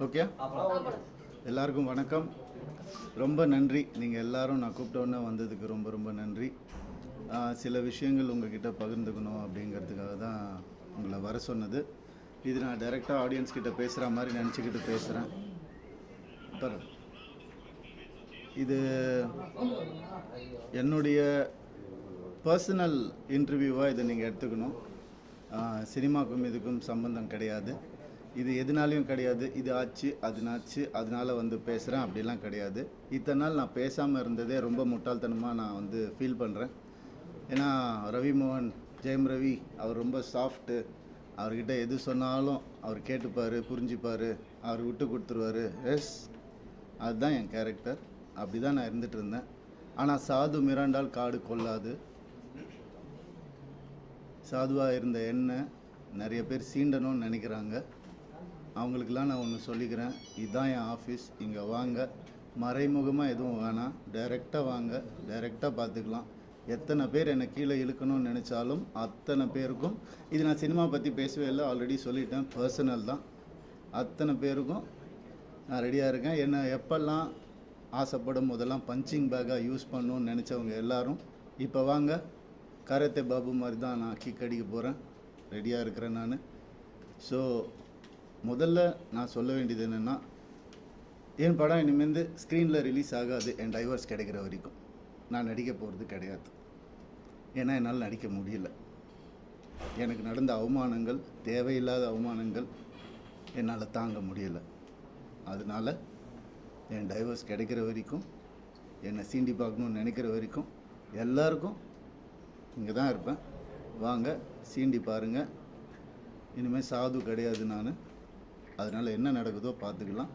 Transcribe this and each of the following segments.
Okay, எல்லாருக்கும் வணக்கம். ரொம்ப நன்றி. நீங்கள் எல்லாரும் நான் கூப்பிட்டோன்னே வந்ததுக்கு ரொம்ப ரொம்ப நன்றி. சில விஷயங்கள் உங்ககிட்ட பகிர்ந்துக்கணும் அப்படிங்கிறதுக்காக தான் உங்களை வர சொன்னது. இது நான் டைரெக்டாக ஆடியன்ஸ் கிட்ட பேசுகிற மாதிரி நினச்சிக்கிட்டு பேசுகிறேன். இது என்னுடைய பர்சனல் இன்டர்வியூவாக இதை நீங்கள் எடுத்துக்கணும். சினிமாக்கும் இதுக்கும் சம்பந்தம் கிடையாது. இது எதுனாலையும் கிடையாது. இது ஆச்சு அதுனாச்சு அதனால் வந்து பேசுகிறேன் அப்படிலாம் கிடையாது. இத்தனை நாள் நான் பேசாமல் இருந்ததே ரொம்ப முட்டாள்தனமாக நான் ஃபீல் பண்ணுறேன். ஏன்னா ரவி மோகன், ஜெயம் ரவி அவர் ரொம்ப சாஃப்ட்டு. அவர்கிட்ட எது சொன்னாலும் அவர் கேட்டுப்பார், புரிஞ்சுப்பார், அவர் விட்டு கொடுத்துருவார். எஸ், அதுதான் என் கேரக்டர். அப்படி தான் நான் இருந்துகிட்டு இருந்தேன். ஆனால் சாது மிராண்டால் காடு கொள்ளாது. சாதுவாக இருந்த என்ன நிறைய பேர் சீண்டணும்னு நினைக்கிறாங்க. அவங்களுக்கெல்லாம் நான் ஒன்று சொல்லிக்கிறேன். இதுதான் என் ஆஃபீஸ். இங்கே வாங்க, மறைமுகமாக எதுவும் வேணாம், டைரெக்டாக வாங்க, டைரெக்டாக பார்த்துக்கலாம். எத்தனை பேர் என்னை கீழே இழுக்கணும்னு நினச்சாலும் அத்தனை பேருக்கும், இது நான் சினிமா பற்றி பேசவே இல்லை, ஆல்ரெடி சொல்லிட்டேன், பர்சனல் தான். அத்தனை பேருக்கும் நான் ரெடியாக இருக்கேன். என்னை எப்பெல்லாம் ஆசைப்படும் போதெல்லாம் பஞ்சிங் பேக்காக யூஸ் பண்ணணும்னு நினச்சவங்க எல்லோரும் இப்போ வாங்க. கராத்தே பாபு மாதிரி தான் நான் கிக் அடிக்க போகிறேன். ரெடியாக இருக்கிறேன் நான். ஸோ முதல்ல நான் சொல்ல வேண்டியது என்னென்னா, என் படம் இனிமேல் ஸ்க்ரீனில் ரிலீஸ் ஆகாது என் டைவர்ஸ் கிடைக்கிற வரைக்கும். நான் நடிக்க போகிறது கிடையாது. ஏன்னா என்னால் நடிக்க முடியல. எனக்கு நடந்த அவமானங்கள், தேவையில்லாத அவமானங்கள் என்னால் தாங்க முடியலை. அதனால் என் டைவர்ஸ் கிடைக்கிற வரைக்கும், என்னை சீண்டி பார்க்கணுன்னு நினைக்கிற வரைக்கும் எல்லாருக்கும் இங்கே தான் இருப்பேன். வாங்க, சீண்டி பாருங்கள். இனிமேல் சாது கிடையாது நான். அதனால் என்ன நடக்குதோ பார்த்துக்கலாம்.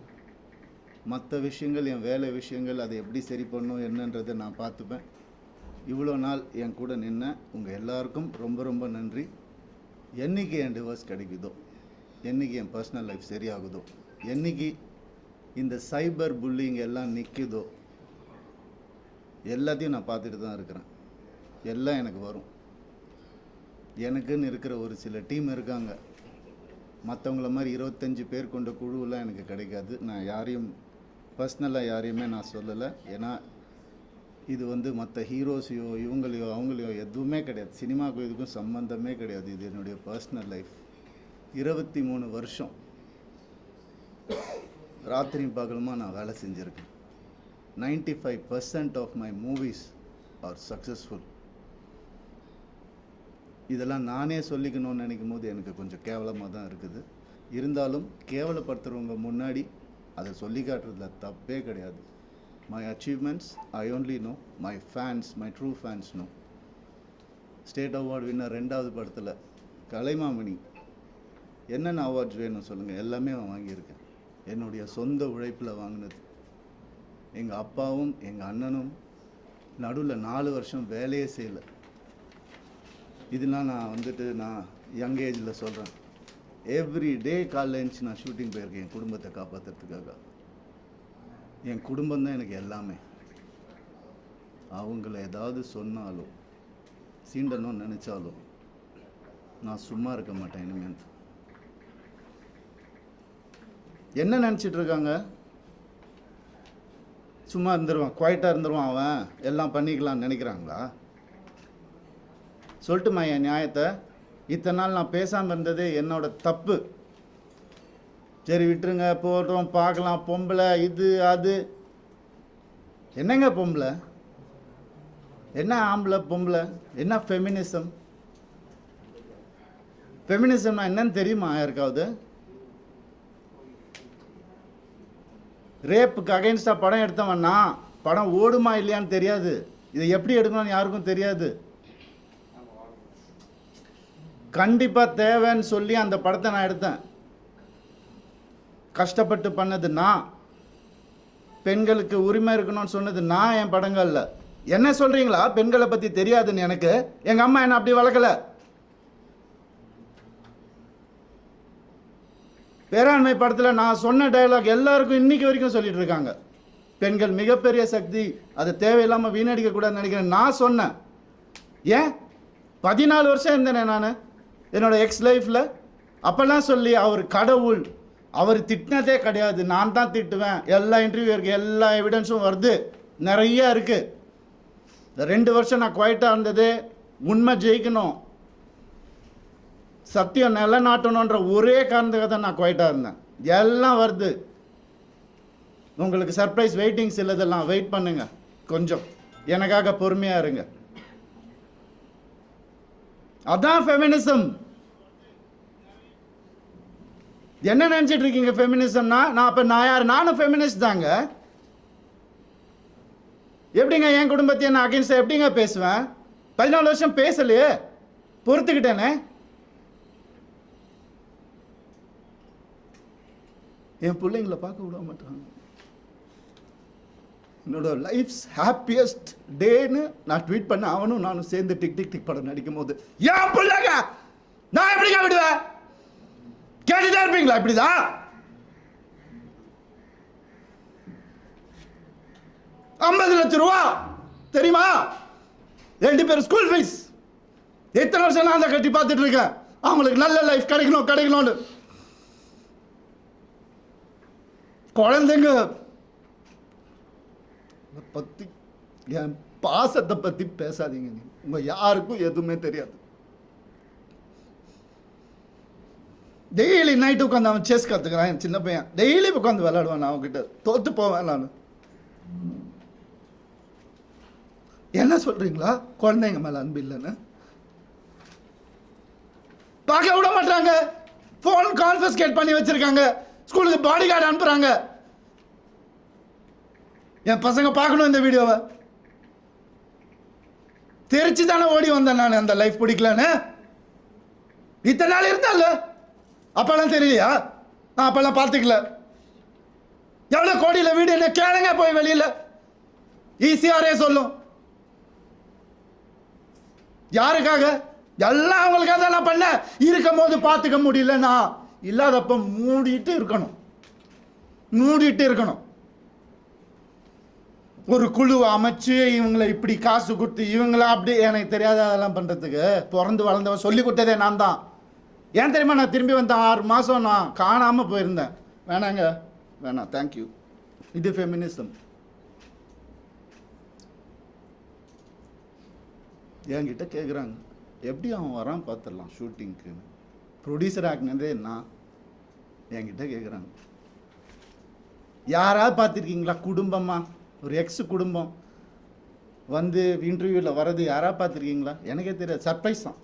மற்ற விஷயங்கள், என் வேலை விஷயங்கள், அதை எப்படி சரி பண்ணணும் என்னன்றதை நான் பார்த்துப்பேன். இவ்வளோ நாள் என் கூட நின்ன உங்கள் எல்லாருக்கும் ரொம்ப ரொம்ப நன்றி. என்றைக்கு என் டிவோர்ஸ் கிடைக்குதோ, என்றைக்கு என் பர்சனல் லைஃப் சரியாகுதோ, என்றைக்கு இந்த சைபர் புல்லிங் எல்லாம் நிற்குதோ, எல்லாத்தையும் நான் பார்த்துட்டு தான் இருக்கிறேன். எல்லாம் எனக்கு வரும். எனக்குன்னு இருக்கிற ஒரு சில டீம் இருக்காங்க. மற்றவங்கள மாதிரி 25 பேர் கொண்ட குழுவெலாம் எனக்கு கிடைக்காது. நான் யாரையும் பர்சனலாக யாரையுமே நான் சொல்லலை. ஏன்னா இது மற்ற ஹீரோஸையோ இவங்களையோ அவங்களையோ எதுவுமே கிடையாது. சினிமாவுக்கும் இதுக்கும் சம்மந்தமே கிடையாது. இது என்னுடைய பர்சனல் லைஃப். 23 வருஷம் ராத்திரி பகலுமா நான் வேலை செஞ்சுருக்கேன். 95% of my movies are successful. இதெல்லாம் நானே சொல்லிக்கணும்னு நினைக்கும் போது எனக்கு கொஞ்சம் கேவலமாக தான் இருக்குது. இருந்தாலும் கேவலப்படுத்துகிறவங்க முன்னாடி அதை சொல்லி காட்டுறதுல தப்பே கிடையாது. My achievements I only know, my fans, my true fans know. State award winner 2வது படத்தில் கலைமாமணி. என்னென்ன அவார்ட்ஸ் வேணும் சொல்லுங்கள், எல்லாமே நான் வாங்கியிருக்கேன். என்னுடைய சொந்த உழைப்பில் வாங்கினது. எங்கள் அப்பாவும் எங்கள் அண்ணனும் நடுவில் 4 வருஷம் வேலையே செய்யலை. இதெல்லாம் நான் யங் ஏஜில் சொல்கிறேன். எவ்ரி டே காலைல எழுந்துச்சு நான் ஷூட்டிங் போயிருக்கேன் என் குடும்பத்தை காப்பாற்றுறதுக்காக. என் குடும்பம் தான் எனக்கு எல்லாமே. அவங்கள ஏதாவது சொன்னாலும் சீண்டணும்னு நினச்சாலும் நான் சும்மா இருக்க மாட்டேன். இனிமேல் என்ன நினச்சிட்டு இருக்காங்க? சும்மா இருந்துருவான், குவைட்டாக இருந்துருவான், அவன் எல்லாம் பண்ணிக்கலாம்னு நினைக்கிறாங்களா? சொல்லட்டுமா என் நியாயத்தை? இத்தனை நாள் நான் பேசாமல் இருந்ததே என்னோட தப்பு. சரி விட்டுருங்க, போட்டோம், பார்க்கலாம். பொம்பளை இது அது. என்னங்க பொம்பளை? என்ன ஆம்பளை பொம்பளை? என்ன ஃபெமினிசம்? ஃபெமினிசம்னா என்னன்னு தெரியுமா யாருக்காவது? ரேப்புக்கு அகைன்ஸ்டாக படம் எடுத்தவன்னா படம் ஓடுமா இல்லையான்னு தெரியாது. இதை எப்படி எடுக்கணும்னு யாருக்கும் தெரியாது. கண்டிப்பாக தேவைன்னு சொல்லி அந்த படத்தை நான் எடுத்தேன். கஷ்டப்பட்டு பண்ணது நான். பெண்களுக்கு உரிமை இருக்கணும்னு சொன்னது நான் என் படங்களில். என்ன சொல்கிறீங்களா பெண்களை பற்றி தெரியாதுன்னு? எனக்கு எங்கள் அம்மா என்ன அப்படி வளர்க்கலை. பேராண்மை படத்தில் நான் சொன்ன டயலாக் எல்லாருக்கும் இன்றைக்கி வரைக்கும் சொல்லிட்டு இருக்காங்க. பெண்கள் மிகப்பெரிய சக்தி, அதை தேவையில்லாமல் வீணடிக்கக்கூடாதுன்னு நினைக்கிறேன். நான் சொன்னேன். ஏன் 14 வருஷம் இருந்தேனே நான் என்னோடய எக்ஸ் லைஃப்பில். அப்போல்லாம் சொல்லி அவர் கடவுள், அவர் திட்டினதே கிடையாது, நான் தான் திட்டுவேன். எல்லா இன்டர்வியூ இருக்குது, எல்லா எவிடன்ஸும் வருது, நிறைய இருக்குது. இந்த 2 வருஷம் நான் குவைட்டாக இருந்தது உண்மை ஜெயிக்கணும், சத்தியம் நிலநாட்டணுன்ற ஒரே காரணத்துக்காக தான் நான் குவைட்டாக இருந்தேன். எல்லாம் வருது. உங்களுக்கு சர்ப்ரைஸ் வெயிட்டிங்ஸ் இல்லதெல்லாம், வெயிட் பண்ணுங்க கொஞ்சம், எனக்காக பொறுமையாக இருங்க. அதான் ஃபெமினிசம். என்ன நினச்சிட்டு இருக்கீங்க ஃபெமினிசம்னா? நான் யார்? நானும் ஃபெமினிஸ்ட் தாங்க. எப்படிங்க என் குடும்பத்தை நான் அகேன்ஸ்டாக எப்படிங்க பேசுவேன்? 14 வருஷம் பேசலையே, பொறுத்துக்கிட்டேனே. என் பிள்ளைங்களை பார்க்க விட மாட்டாங்க. என்னோட லைஃப்ஸ் ஹாப்பியஸ்ட் டேன்னு நான் ட்வீட் பண்ண, அவனும் நானும் சேர்ந்து டிக் டிக் டிக் படம் நடிக்கும் போது என் பிள்ளைங்க நான் எப்படிங்க விடுவேன்? கேட்டுட்டே இருப்பீங்களா? இப்படிதான் 50 லட்சம் ரூபா தெரியுமா? 2 பேர் ஸ்கூல் ஃபீஸ். எத்தனை வருஷம் நான் அதை கட்டி பார்த்துட்டு இருக்கேன். அவங்களுக்கு நல்ல லைஃப் கிடைக்கணும்னு. குழந்தைங்க பத்தி, என் பாசத்தை பத்தி பேசாதீங்க. உங்க யாருக்கும் எதுவுமே தெரியாது. டெய்லி நைட்டு உட்காந்து அவன் செஸ் கற்றுக்கிறான். என் சின்ன பையன் டெய்லி உட்காந்து விளையாடுவான். நான் அவன்கிட்ட தோத்து போவேன். நான் என்ன சொல்றீங்களா? குழந்தைங்க மேல அன்பு இல்லைன்னு பார்க்க விட மாட்டாங்க. போன் கான்ஃபிஸ்கேட் பண்ணி வச்சிருக்காங்க. ஸ்கூலுக்கு பாடி கார்டு அனுப்புறாங்க. என் பசங்க பார்க்கணும் இந்த வீடியோவை. தெரிச்சு தானே ஓடி வந்தேன் நான். அந்த லைஃப் பிடிக்கலன்னு இத்தனை நாள் இருந்தால அப்பெல்லாம் தெரியலையா? நான் அப்பெல்லாம் பார்த்துக்கல. எவ்வளோ கோடியில் வீடு என்ன கேளுங்க போய் வெளியில். ஈஸியாரே சொல்லும். யாருக்காக? எல்லாம் அவங்களுக்காக தான் நான் பண்ணேன். இருக்கும் போது பார்த்துக்க முடியலன்னா இல்லாதப்ப மூடிட்டு இருக்கணும். ஒரு குழுவை அமைச்சு இவங்களை இப்படி காசு கொடுத்து இவங்கள அப்படி, எனக்கு தெரியாத அதெல்லாம் பண்ணுறதுக்கு பிறந்து வளர்ந்தவன் சொல்லி கொடுத்ததே நான் தான். ஏன் தெரியுமா? நான் திரும்பி வந்தேன் 6 மாதம் நான் காணாமல் போயிருந்தேன். வேணாம் தேங்க்யூ. இது ஃபெமினிசம். என்கிட்ட கேட்குறாங்க எப்படி அவன் வரான் பார்த்துடலாம் ஷூட்டிங்க்கு. ப்ரொடியூசர் ஆக்குனதே நான். என்கிட்ட கேட்குறாங்க யாராவது பார்த்துருக்கீங்களா குடும்பமாக? ஒரு எக்ஸ் குடும்பம் வந்து இன்டர்வியூவில் வர்றது யாராவது பார்த்துருக்கீங்களா? எனக்கே தெரியாது. சர்ப்ரைஸ் தான்.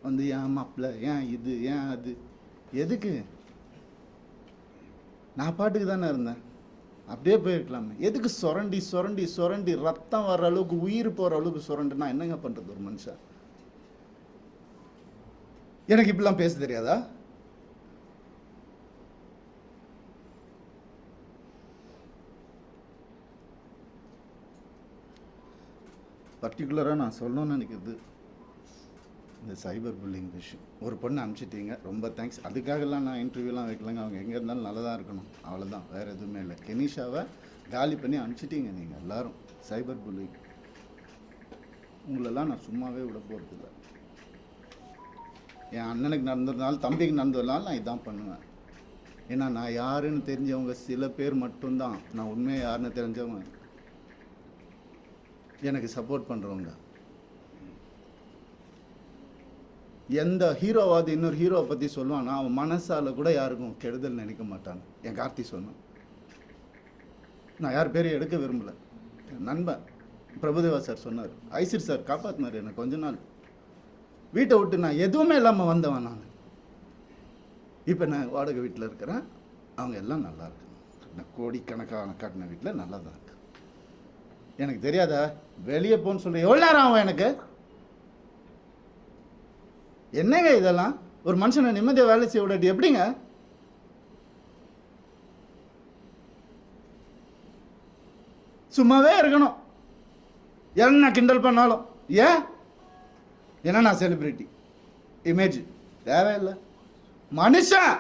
வந்து ஏன் மாப்பிள்ள, ஏன் இது, ஏன் அது, எதுக்கு? நான் பாட்டுக்கு தானே இருந்தேன். அப்படியே போயிருக்கலாமே. எதுக்கு சுரண்டி ரத்தம் வர்ற அளவுக்கு, உயிர் போகிற அளவுக்கு சுரண்டுனா என்னங்க பண்ணுறது ஒரு மனுஷன்? எனக்கு இப்படிலாம் பேச தெரியாதா? பர்டிகுலராக நான் சொல்லணும்னு நினைக்கிறது இந்த சைபர் புல்லிங் விஷயம். ஒரு பொண்ணு அனுப்பிச்சிட்டீங்க, ரொம்ப தேங்க்ஸ். அதுக்காகலாம் நான் இன்டர்வியூலாம் வைக்கலங்க. அவங்க எங்கே இருந்தாலும் நல்லதாக இருக்கணும், அவ்வளோதான், வேறு எதுவுமே இல்லை. கெனிஷாவை காலி பண்ணி அனுப்பிச்சிட்டீங்க நீங்கள் எல்லாரும். சைபர் புல்லிங் உங்களெல்லாம் நான் சும்மாவே விட போகிறதில்ல. என் அண்ணனுக்கு நடந்ததுனால, தம்பிக்கு நடந்ததுனால நான் இதான் பண்ணுவேன். ஏன்னா நான் யாருன்னு தெரிஞ்சவங்க சில பேர் மட்டும்தான், நான் உண்மையாக யாருன்னு தெரிஞ்சவங்க எனக்கு சப்போர்ட் பண்ணுறவங்க. எந்த ஹீரோவாவது இன்னொரு ஹீரோவை பற்றி சொல்லுவான்னா அவன் மனசால் கூட யாருக்கும் கெடுதல் நினைக்க மாட்டான். என் கார்த்தி சொன்னான். நான் யார் பேரையும் எடுக்க விரும்பலை. நண்பன் பிரபுதேவா சார் சொன்னார், ஐசிர் சார் காப்பாற்றினார் எனக்கு. கொஞ்ச நாள் வீட்டை விட்டு நான் எதுவுமே இல்லாமல் வந்தவன் நான். இப்போ நான் வாடகை வீட்டில் இருக்கிறேன். அவங்க எல்லாம் நல்லா இருக்கு. நான் கோடிக்கணக்கான காட்டின வீட்டில் நல்லா தான் இருக்கு. எனக்கு தெரியாதா வெளியே போன்னு சொல்கிறேன். எவ்வளோ நேரம் ஆகும் எனக்கு? என்னங்க இதெல்லாம்? ஒரு மனுஷனை நிம்மதியாக வேலை செய்ய விடாட்டி எப்படிங்க? சும்மாவே இருக்கணும். என்ன கிண்டல் பண்ணாலும். ஏன்னா நான் செலிபிரிட்டி இமேஜ் தேவையில்லை. மனுஷன்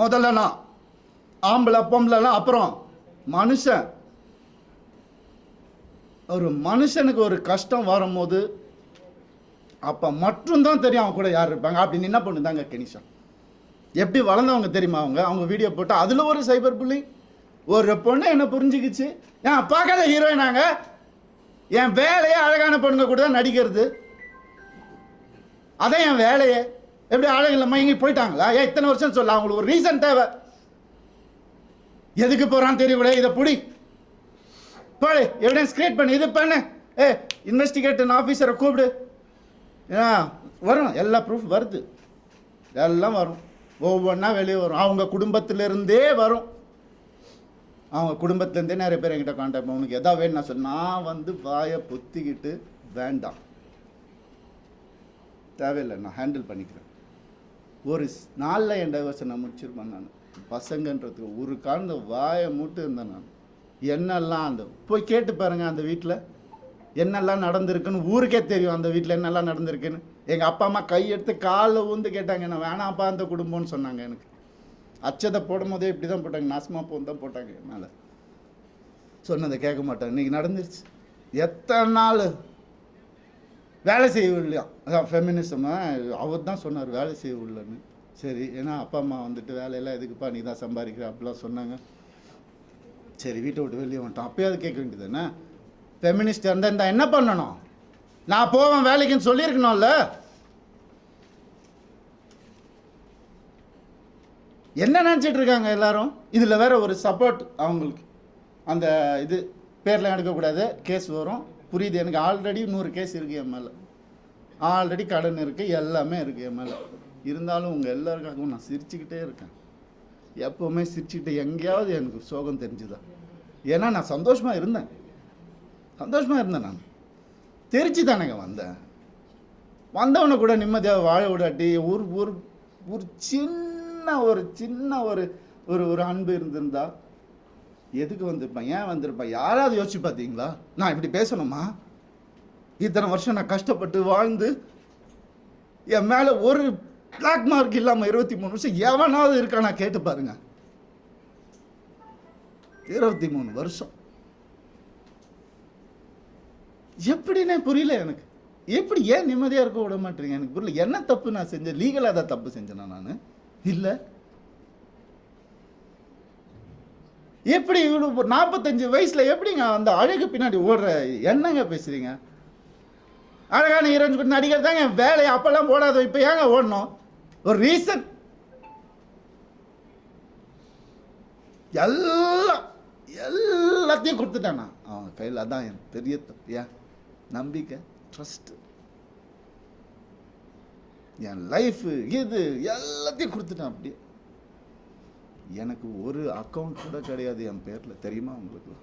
முதல்ல, நான் ஆம்பளை பொம்பளைலாம் அப்புறம். மனுஷன், ஒரு மனுஷனுக்கு ஒரு கஷ்டம் வரும்போது அப்போ மட்டும்தான் தெரியும் அவன் கூட யார் இருப்பாங்க. அப்படி என்ன பண்ணுதாங்க கெனிஷா. எப்படி வளர்ந்தவங்க தெரியுமா அவங்க? அவங்க வீடியோ போட்டு அதில் ஒரு சைபர் புல்லிங். ஒரு பொண்ணு என்ன புரிஞ்சுக்கிச்சு, ஏன் பார்க்காத ஹீரோயினாங்க, என் வேலையே அழகான பொண்ணுங்க கூட தான் நடிக்கிறது, அதான் என் வேலையே. எப்படி அழகு இல்லாமல் இங்கே போயிட்டாங்களா? ஏன் இத்தனை வருஷம் சொல்ல, அவங்களுக்கு ஒரு ரீசன் தேவை. எதுக்கு போகிறான்னு தெரியக்கூட, இதை புடி போடு, எவிடன்ஸ் கிரியேட் பண்ணு, இது பண்ணு, இன்வெஸ்டிகேஷன் ஆஃபீஸரை கூப்பிடு, வரும், எல்லா ப்ரூஃப் வருது, எல்லாம் வரும், ஒவ்வொன்றா வெளியே வரும். அவங்க குடும்பத்திலிருந்தே வரும். அவங்க குடும்பத்துலேருந்தே நிறைய பேர் என்கிட்ட கான்டாக்ட் பண்ண, உனக்கு எதாவது வேணும் நான் சொல். நான் வந்து வாயை பொத்திக்கிட்டு வேண்டாம், தேவையில்லை, நான் ஹேண்டில் பண்ணிக்கிறேன். ஒரு நாளில் என் டைவர்ஸை நான் முடிச்சிருப்பேன். நான் பசங்கன்றதுக்கு ஒரு காலந்த வாயை மூட்டு இருந்தேன். நான் என்னெல்லாம் அந்த போய் கேட்டு பாருங்க, அந்த வீட்டில் என்னெல்லாம் நடந்திருக்குன்னு ஊருக்கே தெரியும். அந்த வீட்டில் என்னெல்லாம் நடந்திருக்குன்னு எங்கள் அப்பா அம்மா கையெடுத்து காலில் ஊந்து கேட்டாங்க, என்ன வேணாப்பா அந்த குடும்பம்னு சொன்னாங்க. எனக்கு அச்சதை போடும் போதே இப்படி தான் போட்டாங்க, நாசமாக போன்னு தான் போட்டாங்க. என்னால் சொன்னதை கேட்க மாட்டாங்க. இன்றைக்கி நடந்துருச்சு. எத்தனை நாள் வேலை செய்யவில்லையா, அதான் ஃபெமினிசமாக அவர் தான் சொன்னார், வேலை செய்யவில்லைன்னு. சரி, ஏன்னா அப்பா அம்மா வந்துட்டு வேலையெல்லாம் எதுக்குப்பா நீ தான் சம்பாதிக்கிற அப்படிலாம் சொன்னாங்க. சரி, வீட்டை விட்டு வெளியே வந்துட்டோம். அப்பயாவது கேட்க வேண்டியது என்ன? ஃபெமினிஸ்ட் இருந்தால் என்ன பண்ணணும்? நான் போவேன் வேலைக்குன்னு சொல்லியிருக்கணும்ல. என்ன நினச்சிட்டு இருக்காங்க எல்லாரும்? இதில் வேற ஒரு சப்போர்ட் அவங்களுக்கு, அந்த இது பேரில் எடுக்கக்கூடாது, கேஸ் வரும். புரியுது எனக்கு. ஆல்ரெடி 100 கேஸ் இருக்குது என் மேலே, ஆல்ரெடி கடன் இருக்குது, எல்லாமே இருக்குது என் மேலே. இருந்தாலும் உங்கள் எல்லாருக்காகவும் நான் சிரிச்சுக்கிட்டே இருக்கேன். எப்போவுமே சிரிச்சுக்கிட்டே, எங்கேயாவது எனக்கு சோகம் தெரிஞ்சுதான். ஏன்னா நான் சந்தோஷமாக இருந்தேன், நான் தெரிச்சு தானேங்க வந்தேன். வந்தவனை கூட நிம்மதியாக வாழ விடாட்டி ஒரு ஒரு ஒரு சின்ன ஒரு ஒரு அன்பு இருந்திருந்தா எதுக்கு வந்திருப்பேன், ஏன் வந்திருப்பேன்? யாராவது யோசிச்சு பார்த்தீங்களா? நான் இப்படி பேசணுமா? இத்தனை வருஷம் நான் கஷ்டப்பட்டு வாழ்ந்து என் மேலே ஒரு பிளாக் மார்க் இல்லாமல் 23 வருஷம் எவனாவது இருக்கா? நான் கேட்டு பாருங்க, 23 வருஷம் எப்படின்னே புரியல எனக்கு. எப்படி ஏன் நிம்மதியாக இருக்க விட மாட்டேங்க எனக்கு புரியல. என்ன தப்பு நான் செஞ்சேன்? லீகலாக தான் தப்பு செஞ்சேனா நான்? இல்லை. எப்படி இவ்வளோ 45 வயசில் எப்படிங்க அந்த அழகு பின்னாடி ஓடுற? என்னங்க பேசுறீங்க? அழகான ஹீரோயின் கூட நடிகர் தாங்க வேலையை அப்பெல்லாம் போடாத, இப்போ ஏங்க ஓடணும்? ஒரு ரீசன். எல்லாத்தையும் கொடுத்துட்டானா அவன் கையில்? அதான் என் பெரிய தப்பு. ஏன் நம்பிக்கை, ட்ரஸ்ட், என் லைஃப், இது எல்லாத்தையும் கொடுத்துட்டான். அப்படியே எனக்கு ஒரு அக்கௌண்ட் கூட கிடையாது என் பேரில், தெரியுமா உங்களுக்கு?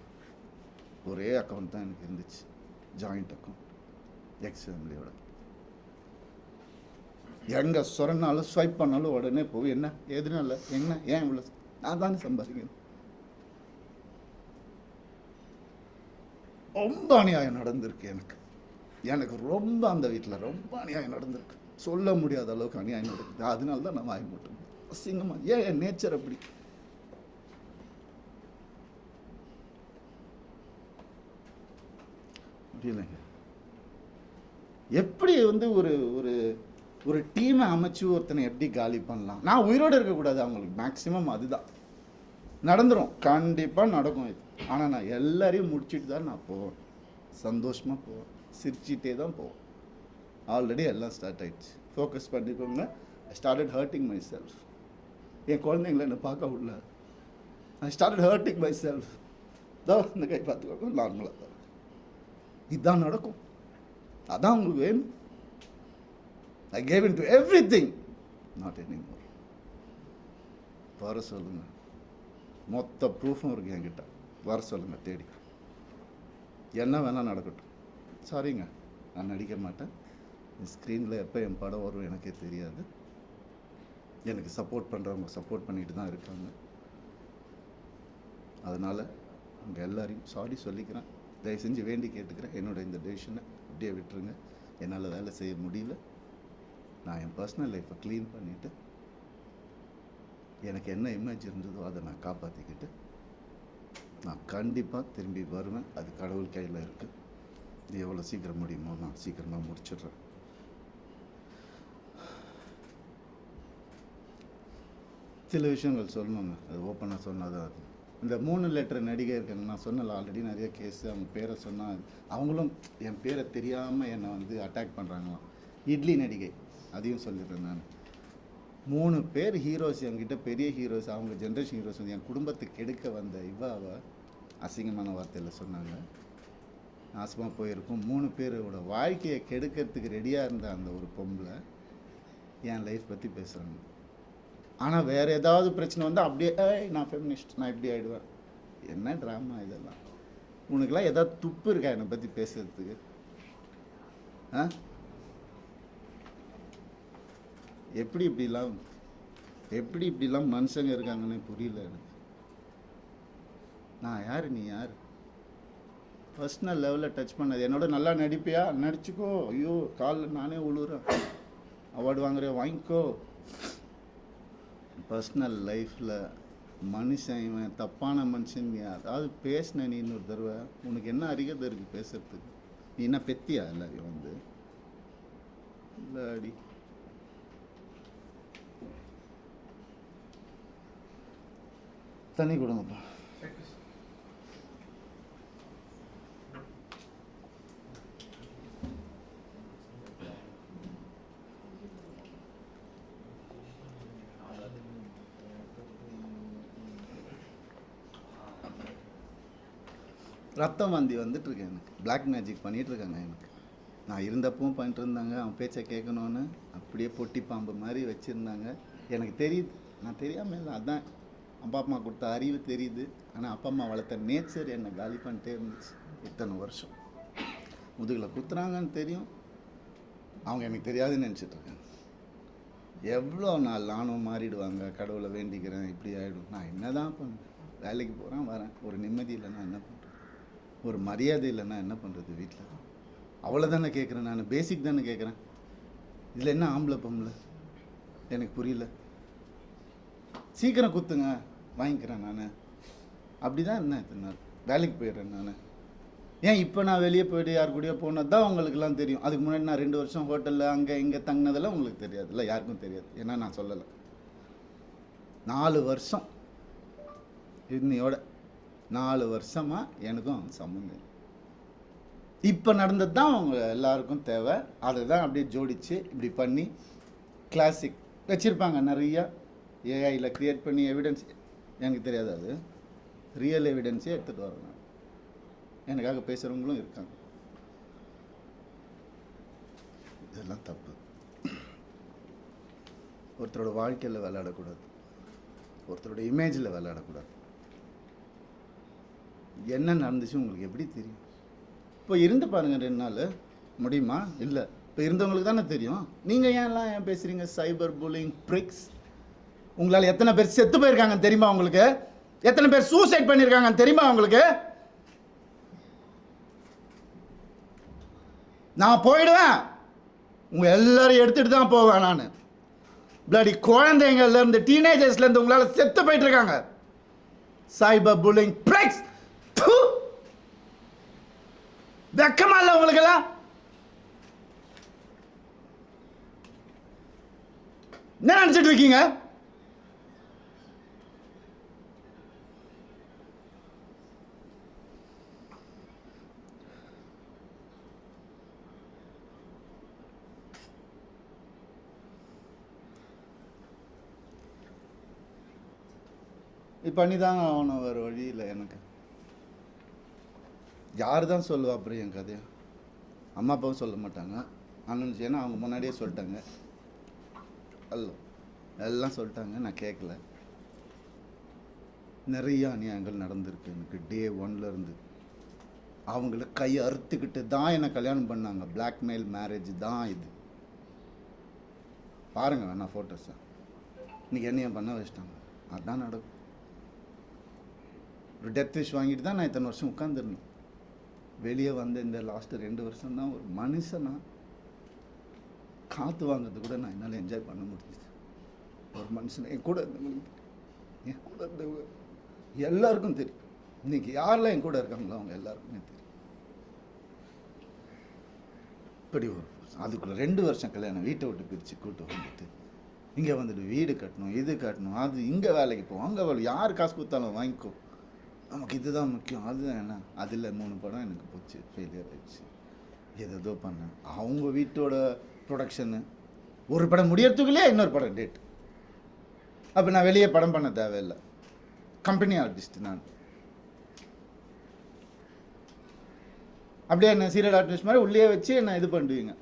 ஒரே அக்கௌண்ட் தான் எனக்கு இருந்துச்சு, ஜாயிண்ட் அக்கௌண்ட், எக்ஸ் ஃபேமிலியோட. எங்கே சொன்னாலும் ஸ்வைப் பண்ணாலும் உடனே போய் என்ன எதுனா இல்லை, என்ன ஏன் இவ்வளோ, நான் தானே சம்பாதிக்கணும். ரொம்ப அநியாயம் நடந்திருக்கு எனக்கு ரொம்ப அந்த வீட்டில் ரொம்ப அநியாயம் நடந்திருக்கு. சொல்ல முடியாத அளவுக்கு அநியாயம் நடக்குது. அதனால தான் நான் வாங்கி மாட்டேன். அசிங்கமா ஏன் என் நேச்சர் அப்படி. முடியலைங்க. எப்படி வந்து ஒரு ஒரு ஒரு டீமை அமைச்சு ஒருத்தனை எப்படி காலி பண்ணலாம்? நான் உயிரோடு இருக்கக்கூடாது அவங்களுக்கு. மேக்சிமம் அதுதான் நடந்துடும், கண்டிப்பாக நடக்கும் இது. ஆனால் நான் எல்லாரையும் முடிச்சுட்டு தான் நான் போவேன், சந்தோஷமாக போவேன், சிரிச்சிட்டே தான் போவேன். ஆல்ரெடி எல்லாம் ஸ்டார்ட் ஆயிடுச்சு. ஃபோக்கஸ் பண்ணிக்கோங்க. I started hurting myself. என் குழந்தைங்கள என்னை பார்க்க விடல. I started hurting myself. தான் இந்த கை பார்த்துக்கோங்க, நார்மலாக தான் இதுதான் நடக்கும். அதான் உங்களுக்கு வேணும். I gave in to everything, not anymore. வர சொல்லுங்க, மொத்த ப்ரூஃபும் இருக்கு என்கிட்ட. வர சொல்லுங்க, தேடி என்ன வேணால் நடக்கட்டும். சாரிங்க, நான் நடிக்க மாட்டேன். ஸ்க்ரீனில் எப்போ என் படம் வரும் எனக்கே தெரியாது. எனக்கு சப்போர்ட் பண்ணுறவங்க சப்போர்ட் பண்ணிட்டு தான் இருக்காங்க. அதனால் உங்கள் எல்லாரையும் சாரி சொல்லிக்கிறேன். தயவு செஞ்சு வேண்டி கேட்டுக்கிறேன், என்னோடய இந்த டெசிஷனை அப்படியே விட்டுருங்க. என்னால் வேலை செய்ய முடியல. நான் என் பர்சனல் லைஃப்பை க்ளீன் பண்ணிவிட்டு எனக்கு என்ன இமேஜ் இருந்ததோ அதை நான் காப்பாற்றிக்கிட்டு நான் கண்டிப்பாக திரும்பி வருவேன். அது கடவுள் கையில் இருக்குது. எவ்வளோ சீக்கிரம் முடியுமோ நான் சீக்கிரமாக முடிச்சிடுறேன். சில விஷயங்கள் சொல்லணுங்க, அது ஓப்பனாக சொன்னால் தான் அது. இந்த 3 லெட்டர் நடிகை இருக்காங்க, நான் சொன்னல ஆல்ரெடி நிறைய கேஸு, அவங்க பேரை சொன்னால் அவங்களும் என் பேரை தெரியாமல் என்னை வந்து அட்டாக் பண்ணுறாங்களாம். இட்லி நடிகை, அதையும் சொல்லிடுறேன் நான். 3 பேர் ஹீரோஸ் என்கிட்ட, பெரிய ஹீரோஸ், அவங்க ஜென்ரேஷன் ஹீரோஸ் வந்து என் குடும்பத்துக்கு கெடுக்க வந்த இவாவை அசிங்கமான வார்த்தையில் சொன்னாங்க. நாசமாக போயிருக்கும். 3 பேரோட வாழ்க்கையை கெடுக்கிறதுக்கு ரெடியாக இருந்த அந்த ஒரு பொம்பளை என் லைஃப் பற்றி பேசுகிறாங்க. ஆனால் வேறு ஏதாவது பிரச்சனை வந்து அப்படியே நான் ஃபெமினிஸ்ட், நான் இப்படி ஆகிடுவேன். என்ன ட்ராமா இதெல்லாம்? உனக்குலாம் ஏதாவது துப்பு இருக்கா என்னை பற்றி பேசுறதுக்கு? எப்படி இப்படிலாம் மனுஷங்க இருக்காங்கன்னு புரியல எனக்கு. நான் யார், நீ யார்? பர்சனல் லெவலில் டச் பண்ணது. என்னோட நல்லா நடிப்பியா, நடிச்சுக்கோ. ஐயோ காலில் நானே உழுறேன். அவார்டு வாங்குறேன், வாங்கிக்கோ. பர்சனல் லைஃப்பில் மனுஷன் இவன் தப்பான மனுஷன் அதாவது பேசின நீ இன்னொரு தடவை, உனக்கு என்ன அறிகதை இருக்குது பேசுறதுக்கு? நீ என்ன பெத்தியா எல்லாரையும் வந்து? இல்லை அடி தண்ணி கொடுங்கப்பா. ரத்தம் வாந்தி வந்துட்டுருக்கு எனக்கு. பிளாக் மேஜிக் பண்ணிகிட்ருக்காங்க எனக்கு. நான் இருந்தப்பவும் பண்ணிட்டு இருந்தாங்க. அவன் பேச்சை கேட்கணுன்னு அப்படியே பொட்டி பாம்பு மாதிரி வச்சுருந்தாங்க. எனக்கு தெரியுது, நான் தெரியாமல் இல்லை. அதுதான் அப்பா அம்மா கொடுத்த அறிவு தெரியுது. ஆனால் அப்பா அம்மா வளர்த்த நேச்சர் என்னை காலி பண்ணிட்டே இருந்துச்சு இத்தனை வருஷம். முதுகில் குத்துறாங்கன்னு தெரியும், அவங்க எனக்கு தெரியாதுன்னு நினச்சிட்ருக்காங்க. எவ்வளோ நாள் நானும் மாறிடுவாங்க, கடவுளை வேண்டிக்கிறேன், இப்படி ஆகிடும். நான் என்ன தான் பண்ணுறேன்? வேலைக்கு போகிறேன், வரேன். ஒரு நிம்மதி இல்லைன்னா என்ன பண்ணுறேன்? ஒரு மரியாதை இல்லைன்னா என்ன பண்ணுறது? வீட்டில் அவ்வளோதானே கேட்குறேன் நான். பேசிக் தானே கேட்குறேன். இதில் என்ன ஆம்பளை பொம்பளை எனக்கு புரியல. சீக்கிரம் குத்துங்க, வாங்கிக்கிறேன் நான். அப்படி தான் இருந்தேன் இத்தனை நாள். வேலைக்கு போயிடுறேன் நான். ஏன் இப்போ நான் வெளியே போய்ட்டு யார் கூடயோ போனது தான் உங்களுக்குலாம் தெரியும். அதுக்கு முன்னாடி நான் 2 வருஷம் ஹோட்டலில் அங்கே இங்கே தங்கினதெல்லாம் உங்களுக்கு தெரியாது. இல்லை, யாருக்கும் தெரியாது. ஏன்னா நான் சொல்லலை. 4 வருஷம் இன்னையோட 4 வருஷமாக எனக்கும் சம்மந்தம். இப்போ நடந்தது தான் அவங்க எல்லாருக்கும் தேவை. அதை தான் அப்படியே ஜோடித்து இப்படி பண்ணி கிளாசிக் வச்சுருப்பாங்க நிறையா. ஏஐயில் க்ரியேட் பண்ணி எவிடன்ஸ், எனக்கு தெரியாது, அது ரியல் எவிடன்ஸே எடுத்துகிட்டு வரேன் நான். எனக்காக பேசுகிறவங்களும் இருக்காங்க. இதெல்லாம் தப்பு. ஒருத்தரோட வாழ்க்கையில் விளையாடக்கூடாது, ஒருத்தரோட இமேஜில் விளையாடக்கூடாது. என்ன நடந்துச்சு உங்களுக்கு எப்படி தெரியும்? இப்போ இருந்து பாருங்கள் 2 நாள் முடியுமா? இல்லை, இப்போ இருந்தவங்களுக்கு தானே தெரியும். நீங்கள் ஏன் பேசுகிறீங்க? Cyber bullying pricks. உங்களால் எத்தனை பேர் செத்து போயிருக்காங்கன்னு தெரியுமா உங்களுக்கு? எத்தனை பேர் சூசைட் பண்ணியிருக்காங்கன்னு தெரியுமா உங்களுக்கு? நான் போயிடுவேன், உங்கள் எல்லாரையும் எடுத்துகிட்டு தான் போவேன் நான். பிளடி குழந்தைங்கள்லேருந்து டீனேஜர்ஸ்லேருந்து உங்களால் செத்து போயிட்டு இருக்காங்க. Cyber bullying pricks. வெக்கமா இல்லை உங்களுக்கெல்லாம்? என்ன நினைச்சிட்டு இருக்கீங்க? பண்ணி தாங்க ஆகணும், வேறு வழி இல்லை எனக்கு. யார் தான் சொல்லுவா அப்புறம் என் கதையை? அம்மா அப்பாவும் சொல்ல மாட்டாங்க, அண்ணன். ஏன்னா அவங்க முன்னாடியே சொல்லிட்டாங்க, எல்லாம் சொல்லிட்டாங்க. நான் கேட்கல. நிறைய அநியாயங்கள் நடந்திருக்கு எனக்கு. டே 1ல இருந்து அவங்கள கையை அறுத்துக்கிட்டு தான் என்னை கல்யாணம் பண்ணாங்க. பிளாக்மெயில் மேரேஜ் தான் இது. பாருங்க வேணா ஃபோட்டோஸை. இன்னைக்கு என்னைய பண்ண வச்சிட்டாங்க. அதுதான் நடக்கும். ஒரு டெத் விஷ் வாங்கிட்டு தான் நான் இத்தனை வருஷம் உட்காந்துருந்தேன். வெளியே வந்து இந்த லாஸ்ட்டு 2 வருஷம் தான் ஒரு மனுஷனா காற்று வாங்கிறது கூட நான் என்னால் என்ஜாய் பண்ண முடிஞ்சுது. ஒரு மனுஷன் என் கூட இருந்தவங்க எல்லாருக்கும் தெரியும். இன்னைக்கு யாரெல்லாம் என் கூட இருக்காங்களோ அவங்க எல்லாருக்குமே தெரியும். இப்படி ஒரு அதுக்குள்ள 2 வருஷம் கல்யாணம், வீட்டை விட்டு பிரித்து கூட்டு வந்துட்டு இங்கே வந்துட்டு வீடு கட்டணும், இது கட்டணும், அது இங்கே வேலைக்கு போவோம், அங்கே வேலை, யார் காசு கொடுத்தாலும் வாங்கிக்கோ, நமக்கு இதுதான் முக்கியம். அதுதான் என்ன, அதில் 3 படம் எனக்கு போச்சு, ஃபெயிலியர் ஆயிடுச்சு. ஏதோ பண்ணேன். அவங்க வீட்டோட ப்ரொடக்ஷனு, ஒரு படம் முடியறதுக்குள்ளே இன்னொரு படம் டேட். அப்போ நான் வெளியே படம் பண்ண தேவையில்லை, கம்பெனி ஆர்டிஸ்ட் நான். அப்படியே என்ன சீரியல் ஆர்டிஸ்ட் மாதிரி உள்ளே வச்சு என்ன இது பண்ணுவீங்க.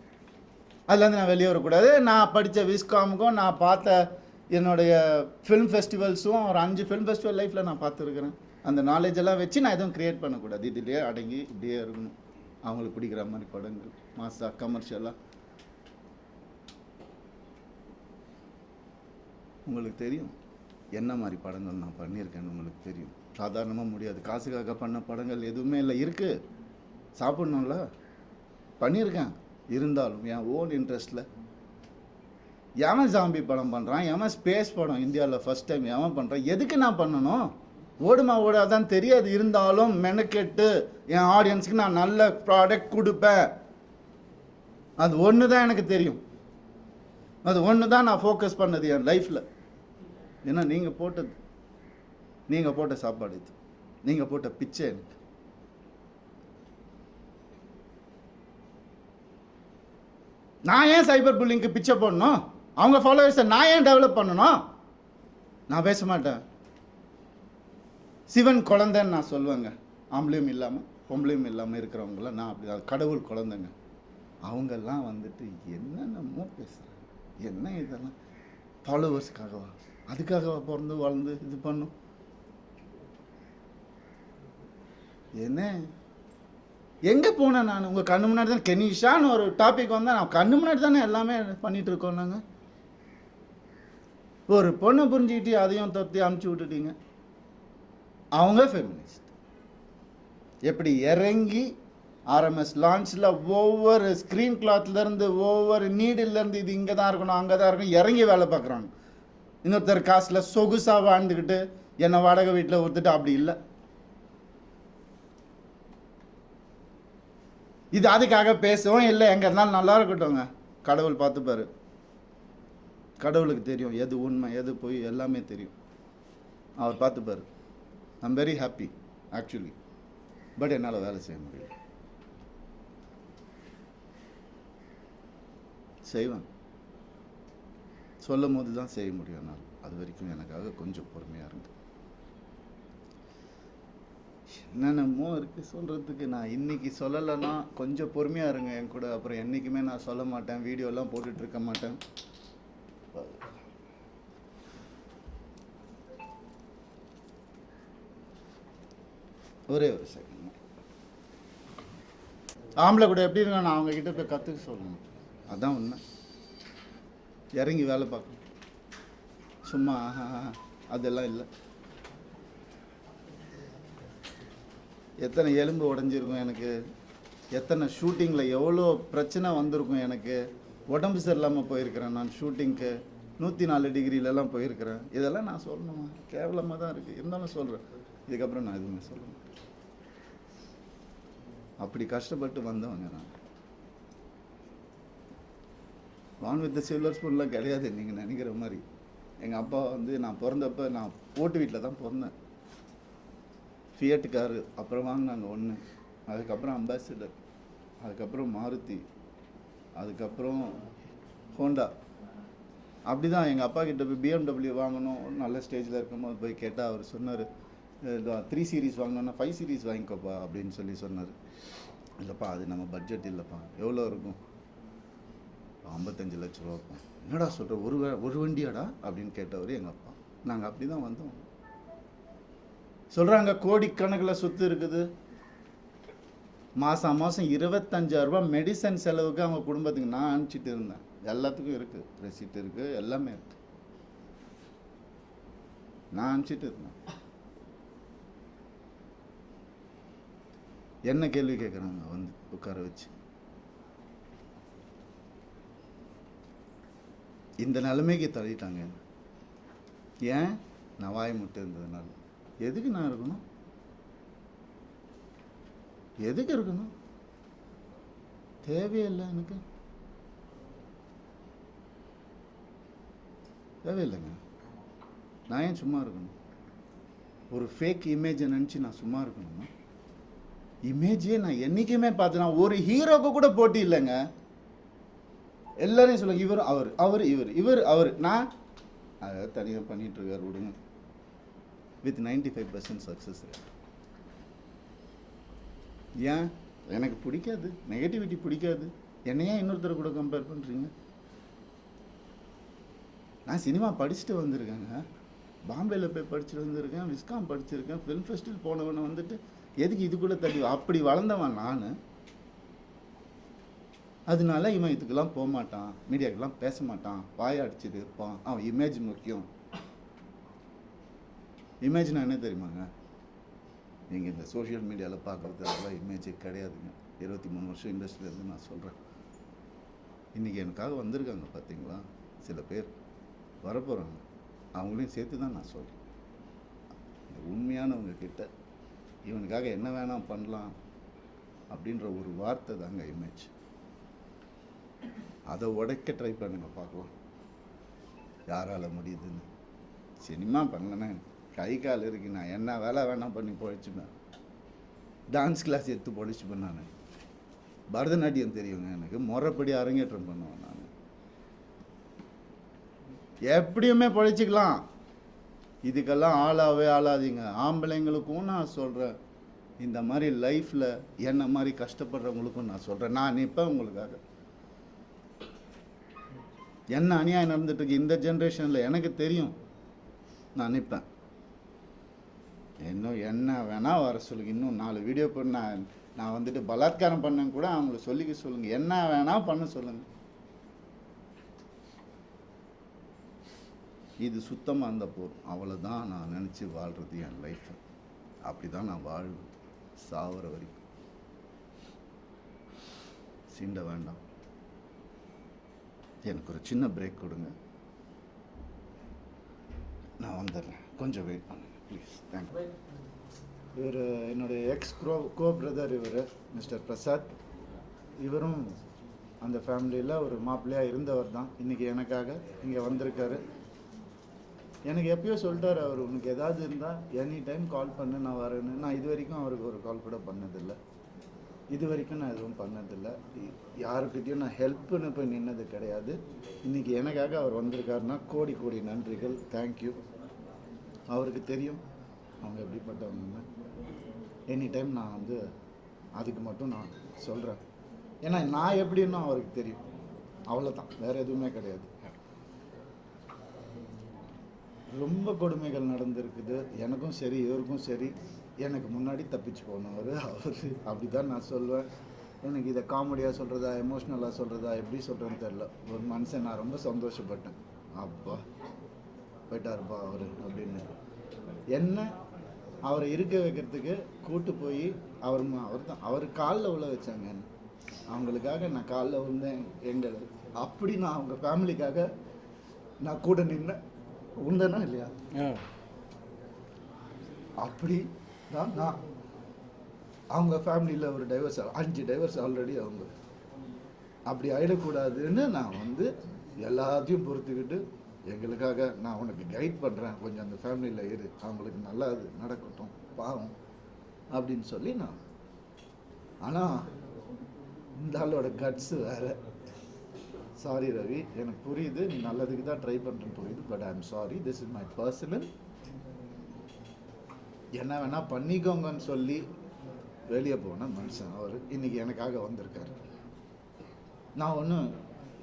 அதுலேருந்து நான் வெளியே வரக்கூடாது. நான் படித்த விஸ்காமுக்கும் நான் பார்த்த என்னுடைய ஃபிலிம் ஃபெஸ்டிவல்ஸும் ஒரு 5 ஃபிலிம் ஃபெஸ்டிவல் லைஃப்பில் நான் பார்த்துருக்குறேன். அந்த நாலேஜ் எல்லாம் வச்சு நான் எதுவும் க்ரியேட் பண்ணக்கூடாது. இதுலேயே அடங்கி இப்படியே இருக்கணும். அவங்களுக்கு பிடிக்கிற மாதிரி படங்கள், மாசா கமர்ஷியலாக. உங்களுக்கு தெரியும் என்ன மாதிரி படங்கள் நான் பண்ணியிருக்கேன்னு உங்களுக்கு தெரியும். சாதாரணமாக முடியாது. காசுக்காக பண்ண படங்கள் எதுவுமே இல்லை. இருக்குது, சாப்பிட்ணும்ல, பண்ணியிருக்கேன். இருந்தாலும் என் ஓன் இன்ட்ரெஸ்ட்டில் எவன் ஜாம்பி படம் பண்ணுறான், எவன் ஸ்பேஸ் படம் இந்தியாவில் ஃபஸ்ட் டைம் எவன் பண்ணுறான், எதுக்கு நான் பண்ணணும்? ஓடுமா ஓடாதான் தெரியாது. இருந்தாலும் மெனக்கெட்டு என் ஆடியன்ஸுக்கு நான் நல்ல ப்ராடக்ட் கொடுப்பேன். அது ஒன்று தான் எனக்கு தெரியும். அது ஒன்று தான் நான் ஃபோக்கஸ் பண்ணது என் லைஃப்பில். ஏன்னா நீங்கள் போட்ட சாப்பாடு இது, நீங்கள் போட்ட பிச்சை எனக்கு. நான் ஏன் சைபர் புல்லிங்க்கு பிச்சை போடணும்? அவங்க ஃபாலோவர்ஸை நான் ஏன் டெவலப் பண்ணணும்? நான் பேச மாட்டேன். சிவன் குழந்தைன்னு நான் சொல்லுவேங்க. ஆம்பளையும் இல்லாமல் பொம்பளையும் இல்லாமல் இருக்கிறவங்களாம் நான் அப்படி தான், கடவுள் குழந்தைங்க. அவங்கெல்லாம் வந்துட்டு என்னென்னமோ பேசுகிறாங்க. என்ன இதெல்லாம் ஃபாலோவர்ஸுக்காகவா? அதுக்காகவா பிறந்து வளர்ந்து இது பண்ணும்? என்ன எங்கே போனேன் நான்? உங்கள் கண்ணு முன்னாடி தான் கெனிஷான்னு ஒரு டாபிக் வந்தால் நான் கண்ணு முன்னாடி தானே எல்லாமே பண்ணிகிட்டு இருக்கோம். நாங்கள் ஒரு பொண்ணை புரிஞ்சுக்கிட்டு அதையும் தொத்தி அமுச்சு விட்டுட்டீங்க. அவங்க ஃபெமினிஸ்ட். எப்படி இறங்கி ஆர்எம்எஸ் லான்ச்சில் ஒவ்வொரு ஸ்க்ரீன் கிளாத்லேருந்து ஒவ்வொரு நீடிலேருந்து இது இங்கே தான் இருக்கணும், அங்கே தான் இருக்கணும், இறங்கி வேலை பார்க்குறாங்க. இன்னொருத்தர் காசில் சொகுசாக வாழ்ந்துக்கிட்டு என்னை வாடகை வீட்டில் ஒருத்துட்டு அப்படி இல்லை. இது அதுக்காக பேசவும் இல்லை. எங்கே இருந்தாலும் நல்லா இருக்கட்டும்ங்க. கடவுள் பார்த்துப்பாரு. கடவுளுக்கு தெரியும் எது உண்மை எது போய் எல்லாமே தெரியும். அவர் பார்த்துப்பாரு. I'm very happy actually. But என்னால் வேலை செய்ய முடியல. செய்வேன், சொல்லும் போது தான் செய்ய முடியும். என்னால் அது வரைக்கும் எனக்காக கொஞ்சம் பொறுமையாக இருந்து. என்னென்னமோ இருக்குது சொல்கிறதுக்கு. நான் இன்றைக்கி சொல்லலைன்னா கொஞ்சம் பொறுமையாக இருங்க என் கூட. அப்புறம் என்றைக்குமே நான் சொல்ல மாட்டேன், வீடியோலாம் போட்டுட்டு இருக்க மாட்டேன். ஒரே ஒரு செகண்ட். ஆம்பளை கூட எப்படி இருங்க, நான் அவங்கக்கிட்ட போய் கற்றுக்க சொல்லணும். அதான் உண்மை. இறங்கி வேலை பார்க்கணும். சும்மா அதெல்லாம் இல்லை. எத்தனை எலும்பு உடஞ்சிருக்கும் எனக்கு, எத்தனை ஷூட்டிங்கில் எவ்வளோ பிரச்சனை வந்திருக்கும் எனக்கு. உடம்பு சரியில்லாமல் போயிருக்கிறேன் நான் ஷூட்டிங்க்கு. 104 டிகிரிலெல்லாம் போயிருக்கிறேன். இதெல்லாம் நான் சொல்லணுமா? கேவலமாக தான் இருக்குது. இருந்தாலும் சொல்கிறேன். இதுக்கப்புறம் நான் எதுவுமே சொல்ல மாட்டேன். அப்படி கஷ்டப்பட்டு வந்தவங்க நான். வான் வித் சில்வர் ஸ்பூன்லாம் கிடையாது நீங்கள் நினைக்கிற மாதிரி. எங்கள் அப்பா வந்து நான் பிறந்தப்போ நான் ஓட்டு வீட்டில் தான் பிறந்தேன். ஃபியட் காரு அப்புறம் வாங்கினாங்க 1, அதுக்கப்புறம் அம்பாசிடர், அதுக்கப்புறம் மாருதி, அதுக்கப்புறம் ஹோண்டா. அப்படி தான் எங்கள் அப்பா கிட்ட போய் BMW வாங்கணும் நல்ல ஸ்டேஜில் இருக்கும்போது போய் கேட்டால் அவர் சொன்னார், 3 சீரீஸ் வாங்கணுன்னா 5 சீரீஸ் வாங்கிக்கோப்பா அப்படின்னு சொல்லி சொன்னார். இல்லைப்பா அது நம்ம பட்ஜெட் இல்லைப்பா. எவ்வளோ இருக்கும்? 55 லட்ச ரூபா இருக்கும். என்னடா சொல்கிற, ஒரு வண்டியாடா அப்படின்னு கேட்டவர் எங்கள் அப்பா. நாங்கள் அப்படி தான் வந்தோம். சொல்கிறாங்க கோடிக்கணக்கில் சொத்து இருக்குது. மாதம் 25,000 ரூபா மெடிசன் செலவுக்கு அவங்க குடும்பத்துக்கு நான் அனுப்பிச்சிட்டு இருந்தேன். எல்லாத்துக்கும் இருக்குது, ரெசிப்ட் இருக்குது, எல்லாமே இருக்குது. நான் அனுப்பிச்சிட்டு இருந்தேன். என்ன கேள்வி கேட்குறாங்க வந்து உட்கார வச்சு. இந்த நிலைமைக்கு தள்ளிட்டாங்க. ஏன்? நான் வாய் முட்டை இருந்ததுனால. எதுக்கு நான் இருக்கணும்? எதுக்கு இருக்கணும்? தேவையில்லை எனக்கு. தேவையில்லைங்க. நான் ஏன் சும்மா இருக்கணும்? ஒரு ஃபேக் இமேஜை நினச்சி நான் சும்மா இருக்கணுமா? இமேஜே நான் என்றைக்குமே பார்த்தேன்னா ஒரு ஹீரோக்கு கூட போட்டி இல்லைங்க. எல்லாரையும் சொல்லுங்க, இவர் அவர், அவர் இவர், இவர் அவர். நான் அதை தனியாக பண்ணிகிட்ருக்கார் விடுங்க. With 95% success rate. ஏன்? எனக்கு பிடிக்காது, நெகட்டிவிட்டி பிடிக்காது. என்னையா இன்னொருத்தர் கூட கம்பேர் பண்ணுறீங்க? நான் சினிமா படிச்சுட்டு வந்திருக்கேங்க. பாம்பேயில் போய் படிச்சுட்டு வந்திருக்கேன், விஸ்காம் படிச்சிருக்கேன், ஃபிலிம் ஃபெஸ்டிவல் போனவனை வந்துட்டு எதுக்கு இது கூட தள்ளி? அப்படி வளர்ந்தவன் நான். அதனால இவன் இதுக்கெல்லாம் போக மாட்டான், மீடியாக்கெல்லாம் பேச மாட்டான், வாய அடிச்சுட்டு இருப்பான். அவன் இமேஜ் முக்கியம். இமேஜ்னா என்ன தெரியுமாங்க? நீங்கள் இந்த சோஷியல் மீடியாவில் பார்க்குறது அதெல்லாம் இமேஜே கிடையாதுங்க. 23 வருஷம் இண்டஸ்ட்ரியிலேருந்து நான் சொல்கிறேன். இன்றைக்கி எனக்காக வந்திருக்காங்க பார்த்தீங்களா சில பேர், வரப்போகிறாங்க. அவங்களையும் சேர்த்து தான் நான் சொல்கிறேன். உண்மையானவங்க கிட்ட இவனுக்காக என்ன வேணாம் பண்ணலாம் அப்படின்ற ஒரு வார்த்தை தாங்க இமேஜ். அதை உடைக்க ட்ரை பண்ணுங்க, பார்க்கலாம் யாரால் முடியுதுன்னு. சினிமா பண்ணலன்னா கை கால் இருக்கு, நான் என்ன வேலை வேணால் பண்ணி பொழைச்சுப்பேன். டான்ஸ் கிளாஸ் எடுத்து பொழைச்சிப்பேன். நான் பரதநாட்டியம் தெரியுங்க எனக்கு, முறைப்படி அரங்கேற்றம் பண்ணுவேன். நான் எப்படியுமே பொழைச்சிக்கலாம். இதுக்கெல்லாம் ஆளாவே ஆளாதீங்க. ஆம்பளைங்களுக்கும் நான் சொல்கிறேன், இந்த மாதிரி லைஃப்பில் என்ன மாதிரி கஷ்டப்படுறவங்களுக்கும் நான் சொல்கிறேன். நான் நிற்பேன் உங்களுக்காக. என்ன அநியாயம் நடந்துட்டுருக்கு இந்த ஜென்ரேஷனில் எனக்கு தெரியும். நான் நிற்பேன். இன்னும் என்ன வேணால் வர சொல்லுங்க. இன்னும் 4 வீடியோ பண்ண நான் வந்துட்டு பலாத்காரம் பண்ணேன்னு கூட அவங்கள சொல்லிக்க சொல்லுங்கள். என்ன வேணால் பண்ண சொல்லுங்கள். இது சுத்தமாக இருந்தால் போதும். அவ்வளோதான் நான் நினச்சி வாழ்கிறது என் லைஃப்பை. அப்படி தான் நான் வாழ்வேன் சாவர வரைக்கும். சீண்ட வேண்டாம். எனக்கு ஒரு சின்ன பிரேக் கொடுங்க, நான் வந்துடுறேன். கொஞ்சம் வெயிட் பண்ணுங்க ப்ளீஸ். தேங்க்யூ. இவர் என்னுடைய எக்ஸ் கோ பிரதர். இவர் மிஸ்டர் பிரசாத். இவரும் அந்த ஃபேமிலியில் ஒரு மாப்பிள்ளையாக இருந்தவர் தான். இன்றைக்கி எனக்காக இங்கே வந்திருக்காரு. எனக்கு எப்பயோ சொல்லிட்டார் அவர், உனக்கு ஏதாவது இருந்தால் எனி டைம் கால் பண்ணு, நான் வரேன்னு. நான் இது வரைக்கும் அவருக்கு ஒரு கால் கூட பண்ணதில்லை. இது வரைக்கும் நான் எதுவும் பண்ணதில்லை. யாருக்கிட்டையும் நான் ஹெல்ப்புன்னு போய் நின்னது கிடையாது. இன்றைக்கி எனக்காக அவர் வந்திருக்காருன்னா கோடி கோடி நன்றிகள். தேங்க்யூ. அவருக்கு தெரியும் அவங்க எப்படிப்பட்டவங்கன்னு. எனி டைம் நான் வந்து அதுக்கு மட்டும் நான் சொல்கிறேன். ஏன்னா நான் எப்படின்னு அவருக்கு தெரியும். அவ்வளோதான், வேறு எதுவுமே கிடையாது. ரொம்ப கொடுமைகள் நடந்திருக்குது எனக்கும் சரி இவருக்கும் சரி. எனக்கு முன்னாடி தப்பிச்சு போனவர் அவர். அப்படி தான் நான் சொல்லுவேன். எனக்கு இதை காமெடியாக சொல்கிறதா எமோஷ்னலாக சொல்கிறதா எப்படி சொல்கிறேன்னு தெரில. ஒரு மனுஷன் நான் ரொம்ப சந்தோஷப்பட்டேன். அப்பா போயிட்டாருப்பா அவர் அப்படின்னு. என்ன அவரை இருக்க வைக்கிறதுக்கு கூட்டு போய் அவர் தான் அவர் காலில் உள்ள வச்சாங்க. அவங்களுக்காக நான் காலில் விழுந்தேன். எங்கள் அப்படி நான் அவங்க ஃபேமிலிக்காக நான் கூட நின்னேன். உண்டனா இல்லையா? அப்படி தான் நான் அவங்க ஃபேமிலியில் ஒரு டைவர்ஸ் 5 டைவர்ஸ் ஆல்ரெடி. அவங்க அப்படி ஆகிடக்கூடாதுன்னு நான் வந்து எல்லாத்தையும் பொறுத்துக்கிட்டு எங்களுக்காக நான் உனக்கு கைட் பண்ணுறேன், கொஞ்சம் அந்த ஃபேமிலியில் இரு, அவங்களுக்கு நல்லா அது நடக்கட்டும் பாவம் அப்படின்னு சொல்லி நான். ஆனால் இந்த ஆளோட கட்ஸு வேறு. சாரி ரவி, எனக்கு புரியுது, நீ நல்லதுக்கு தான் ட்ரை பண்ணுறேன்னு புரியுது. But I am sorry, this is my personal. என்ன வேணால் பண்ணிக்கோங்கன்னு சொல்லி வெளியே போன மனுஷன் அவர். இன்றைக்கி எனக்காக வந்திருக்காரு. நான் ஒன்றும்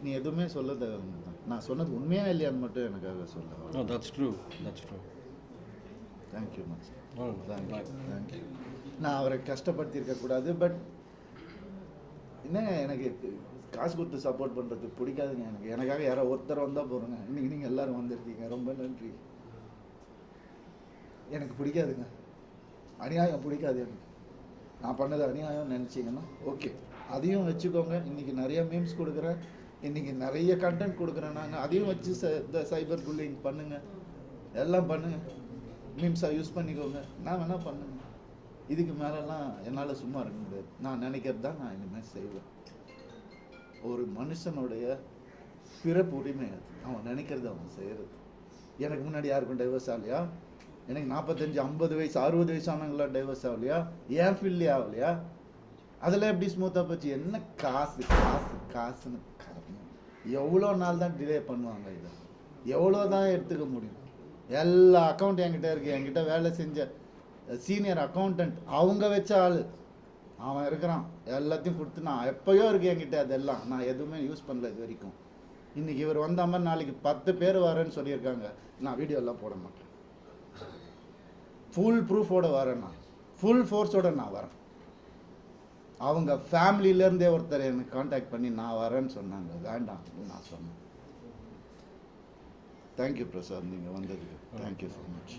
நீ எதுவுமே சொல்ல தேவை. நான் சொன்னது உண்மையாக இல்லையான்னு மட்டும் எனக்காக சொல்ல. That's true. That's true. Thank you much. Thank you. நான் அவரை கஷ்டப்படுத்தியிருக்கக்கூடாது. பட் என்ன, எனக்கு காசு கொடுத்து சப்போர்ட் பண்ணுறதுக்கு பிடிக்காதுங்க. எனக்காக யாரோ ஒருத்தர் வந்தால் போகிறோங்க. இன்றைக்கி நீங்கள் எல்லோரும் வந்திருக்கீங்க, ரொம்ப நன்றி. எனக்கு பிடிக்காதுங்க, அநியாயம் பிடிக்காது எனக்கு. நான் பண்ணது அநியாயம் நினச்சிங்கன்னா ஓகே, அதையும் வச்சுக்கோங்க. இன்றைக்கி நிறைய மீம்ஸ் கொடுக்குறேன், இன்றைக்கி நிறைய கண்டென்ட் கொடுக்குறேன். நான் அதையும் வச்சு சைபர் புல்லிங் பண்ணுங்கள், எல்லாம் பண்ணுங்கள். மீம்ஸாக யூஸ் பண்ணிக்கோங்க, நான் வேணால் பண்ணுங்க. இதுக்கு மேலெல்லாம் என்னால் சும்மா இருக்க முடியாது. நான் நினைக்கிறது தான் நான் இனிமேல் செய்வேன். ஒரு மனுஷனுடைய பிறப்பு உரிமை அது, அவன் நினைக்கிறது அவன் செய்கிறது. எனக்கு முன்னாடி யாருக்கும் டைவர்ஸ் ஆகலையா? எனக்கு 45 50 வயசு 60 வயசானவங்களாம் டைவர்ஸ் ஆகலையா? ஏன் ஃபீல்லே ஆகலையா? அதெல்லாம் எப்படி ஸ்மூத்தாக போச்சு? என்ன காசு காசு காசுன்னு எவ்வளோ நாள் தான் டிலே பண்ணுவாங்க? இதை எவ்வளோ தான் எடுத்துக்க முடியும்? எல்லா அக்கௌண்ட் என்கிட்ட இருக்குது. என்கிட்ட வேலை செஞ்ச சீனியர் அக்கௌண்டன்ட் அவங்க வச்ச ஆள் அவன் இருக்கிறான். எல்லாத்தையும் கொடுத்து நான் எப்போயோ இருக்குது என்கிட்ட. அதெல்லாம் நான் எதுவுமே யூஸ் பண்ணல இது வரைக்கும். இன்றைக்கி இவர் வந்த மாதிரி நாளைக்கு 10 பேர் வரேன்னு சொல்லியிருக்காங்க. நான் வீடியோலாம் போட மாட்டேன். ஃபுல் ப்ரூஃபோட வரேன். நான் ஃபுல் ஃபோர்ஸோடு நான் வரேன். அவங்க ஃபேமிலியிலேருந்தே ஒருத்தர் எனக்கு காண்டாக்ட் பண்ணி நான் வரேன்னு சொன்னாங்க. வேண்டாம் நான் சொன்னேன். தேங்க்யூ பிரசாத், நீங்கள் வந்ததுக்கு தேங்க்யூ ஸோ மச்.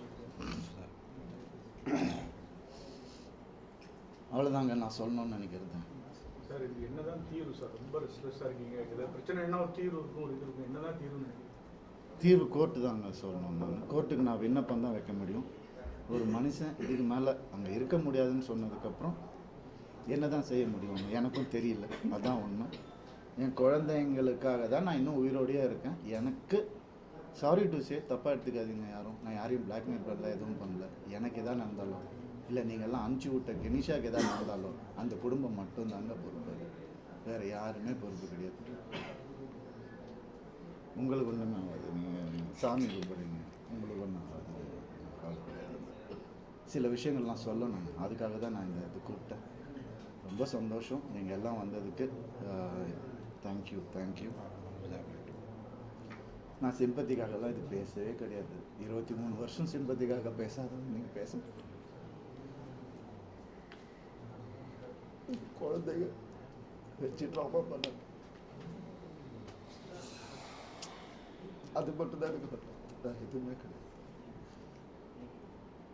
அவ்வளோதாங்க நான் சொல்லணும்னு நினைக்கிறேன். சார் இது என்னதான் தீர்வு சார்? ரொம்ப ரெஸ்ட்லெஸ்ஸாக இருக்கீங்க. ஏதாவது பிரச்சனை என்ன ஒரு தீர்வு இருக்கும், ஒரு இது இருக்கும். என்னதான் தீர்வுன்னு தீர்வு கோர்ட்டு தாங்க சொல்லணும். நான் கோர்ட்டுக்கு நான் விண்ணப்பம் தான் வைக்க முடியும். ஒரு மனுஷன் இதுக்கு மேலே அங்கே இருக்க முடியாதுன்னு சொன்னதுக்கப்புறம் என்ன தான் செய்ய முடியும் எனக்கும் தெரியல. அதுதான் உண்மை. என் குழந்தைங்களுக்காக தான் நான் இன்னும் உயிரோடையே இருக்கேன். எனக்கு சாரி டு சே, தப்பாக எடுத்துக்காதீங்க யாரும். நான் யாரையும் பிளாக்மெயில் பண்ணல, எதுவும் பண்ணல. எனக்கு எதாவது நடந்தாலும் இல்லை நீங்கள்லாம் அனுப்பிச்சி விட்ட கெனிஷாக்கு எதாவது நடந்தாலும் அந்த குடும்பம் மட்டும்தாங்க பொறுப்பு. வேறு யாருமே பொறுப்பு கிடையாது. உங்களுக்கு ஒன்றுமே ஆகாது. நீங்கள் சாமி கும்பிடுங்க, உங்களுக்கு ஒன்றும் ஆகாது. சில விஷயங்கள்லாம் சொல்லணும். அதுக்காக தான் நான் இந்த இது கூப்பிட்டேன். ரொம்ப சந்தோஷம் நீங்கள் எல்லாம் வந்ததுக்கு. Thank you thank you. நான் சிம்பத்திக்காகலாம் இது பேசவே கிடையாது. 23 வருஷம் சிம்பத்திக்காக பேசாத நீங்கள் பேச குழந்தைங்க வச்சு ட்ராமா பண்ண அது மட்டும்தான் எனக்கு எதுவுமே கிடையாது.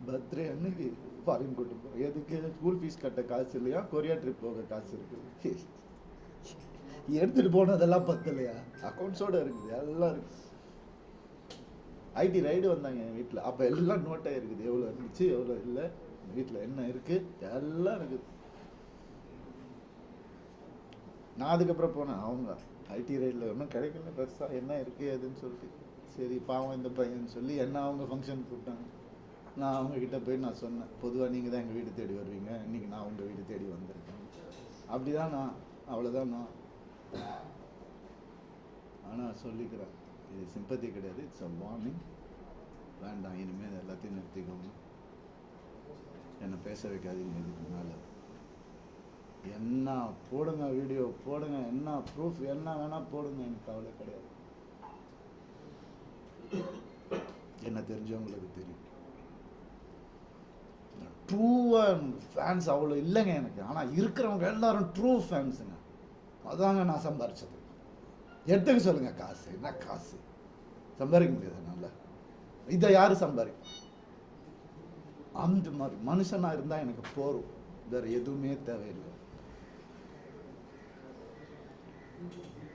பர்த்டே அன்னைக்கு ஃபாரின் கூட்டு போகிறோம். எதுக்கு? ஸ்கூல் ஃபீஸ் கட்ட காசு இல்லையா, கொரியா ட்ரிப் போக காசு இருக்குது. எடுத்துகிட்டு போனதெல்லாம் பத்தலையா? அக்கௌண்ட்ஸோடு இருக்குது, எல்லாம் இருக்குது. ஐடி ரைடு வந்தாங்க என் வீட்டில். அப்போ எல்லாம் நோட்டாக இருக்குது. எவ்வளோ இருந்துச்சு எவ்வளோ இல்லை, வீட்டில் என்ன இருக்குது எல்லாம் இருக்குது. நான் அதுக்கப்புறம் போனேன். அவங்க ஐடி ரைடில் ஒன்றும் கிடைக்கல பெருசாக. என்ன இருக்குது எதுன்னு சொல்லிட்டு சரி பாவம் இந்த பையன்னு சொல்லி என்ன அவங்க ஃபங்க்ஷனுக்கு கூப்பிட்டாங்க. நான் அவங்கக்கிட்ட போய் நான் சொன்னேன், பொதுவாக நீங்கள் தான் எங்கள் வீடு தேடி வருவீங்க, இன்றைக்கி நான் உங்கள் வீடு தேடி வந்திருக்கேன். அப்படி தான் நான், அவ்வளோதான் நான். ஆனால் சொல்லிக்கிறேன், இது சிம்பத்தி கிடையாது, இட்ஸ் அ வார்னிங். வேண்டாம், இனிமேல் எல்லாத்தையும் நிறுத்திக்கோங்க. என்னை பேச வைக்காதீங்க. இதுக்கு மேலே என்ன போடுங்க, வீடியோ போடுங்க, என்ன ப்ரூஃப் என்ன வேணால் போடுங்க, எனக்கு கவலை கிடையாது. என்ன தெரிஞ்சவங்களுக்கு தெரியும். ட்ரூ ஃபேன்ஸ் அவ்வளோ இல்லைங்க எனக்கு. ஆனால் இருக்கிறவங்க எல்லாரும் ட்ரூ ஃபேன்ஸுங்க. அதாங்க நான் சம்பாரிச்சது. எடுத்துக்க சொல்லுங்க காசு. என்ன காசு சம்பாதிக்க முடியாது நல்லா? இதை யாரு சம்பாதிக்கும்? அந்த மாதிரி மனுஷனா இருந்தால் எனக்கு போரும், வேற எதுவுமே தேவையில்லை.